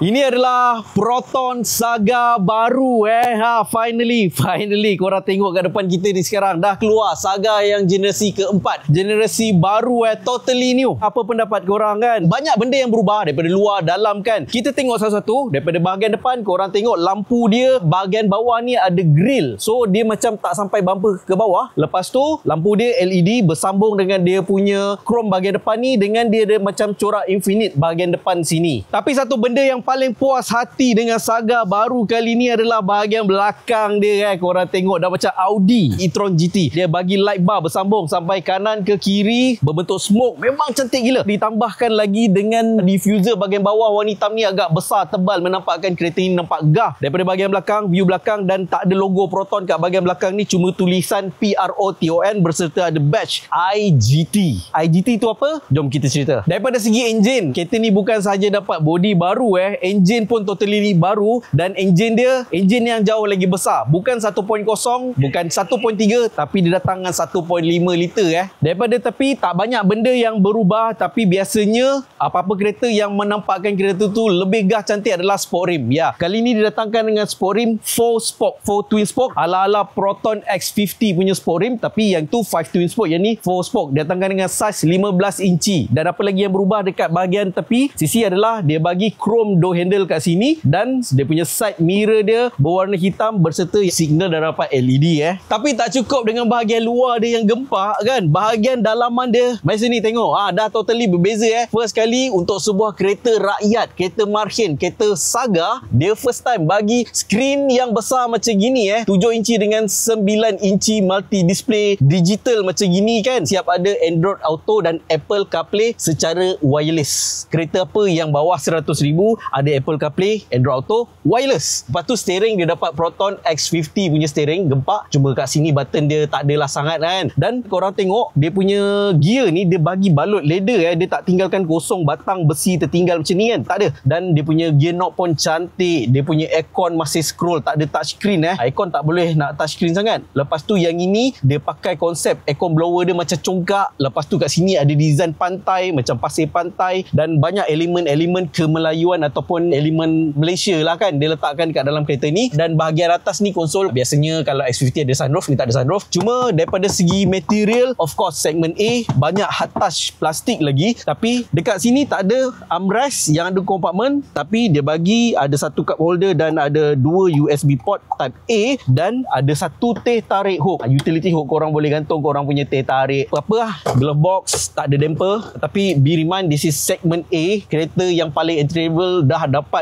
Ini adalah Proton Saga baru finally korang tengok kat depan kita ni sekarang dah keluar Saga yang generasi keempat, generasi baru totally new. Apa pendapat korang kan? Banyak benda yang berubah daripada luar dalam kan. Kita tengok satu-satu. Daripada bahagian depan korang tengok lampu dia bahagian bawah ni ada grill, so dia macam tak sampai bumper ke bawah. Lepas tu lampu dia LED bersambung dengan dia punya chrome bahagian depan ni, dengan dia ada macam corak infinite bahagian depan sini. Tapi satu benda yang paling puas hati dengan Saga baru kali ni adalah bahagian belakang dia korang tengok dah macam Audi e-tron GT. Dia bagi light bar bersambung sampai kanan ke kiri berbentuk smoke, memang cantik gila. Ditambahkan lagi dengan diffuser bahagian bawah warna hitam ni agak besar tebal, menampakkan kereta ini nampak gah. Daripada bahagian belakang, view belakang, dan tak ada logo Proton kat bahagian belakang ni, cuma tulisan PROTON berserta ada badge IGT. IGT tu apa? Jom kita cerita. Daripada segi enjin, kereta ni bukan sahaja dapat body baru enjin pun totally baru, dan enjin dia enjin yang jauh lagi besar, bukan 1.0, bukan 1.3, tapi dia datang dengan 1.5 liter Daripada tepi tak banyak benda yang berubah, tapi biasanya apa-apa kereta yang menampakkan kereta tu lebih gah cantik adalah sport rim. Kali ni didatangkan dengan sport rim 4 twin spoke ala-ala Proton X50 punya sport rim, tapi yang tu 5 twin spoke, yang ni 4 spoke. Didatangkan dengan saiz 15 inci. Dan apa lagi yang berubah dekat bahagian tepi sisi adalah dia bagi chrome door handle kat sini, dan dia punya side mirror dia berwarna hitam berserta signal dah dapat LED Tapi tak cukup dengan bahagian luar dia yang gempak kan, bahagian dalaman dia mari sini tengok, dah totally berbeza First kali untuk sebuah kereta rakyat, kereta marhin, kereta Saga, dia first time bagi skrin yang besar macam gini 7 inci dengan 9 inci multi display digital macam gini kan. Siap ada Android Auto dan Apple CarPlay secara wireless. Kereta apa yang bawah 100,000 ada Apple CarPlay, Android Auto, wireless. Lepas tu steering dia dapat Proton X50 punya steering, gempak. Cuma kat sini button dia tak adalah sangat kan. Dan korang tengok dia punya gear ni dia bagi balut leather dia tak tinggalkan kosong batang besi tertinggal macam ni kan, tak ada. Dan dia punya gear knob pun cantik. Dia punya aircon masih scroll, tak ada touchscreen aircon tak boleh nak touchscreen sangat. Lepas tu yang ini dia pakai konsep aircon blower dia macam congkak. Lepas tu kat sini ada design pantai macam pasir pantai, dan banyak elemen-elemen kemelayuan ataupun elemen Malaysia lah kan dia letakkan kat dalam kereta ni. Dan bahagian atas ni konsol, biasanya kalau X50 ada sunroof, ni tak ada sunroof. Cuma daripada segi material, of course segmen A banyak hard touch plastik lagi, tapi dekat sini tak ada armrest yang ada compartment, tapi dia bagi ada satu cup holder dan ada 2 USB port type A, dan ada satu teh tarik hook, utility hook, korang boleh gantung korang punya teh tarik apa glove box, tak ada damper. Tapi be remind, this is segment A, kereta yang paling entry level dah dapat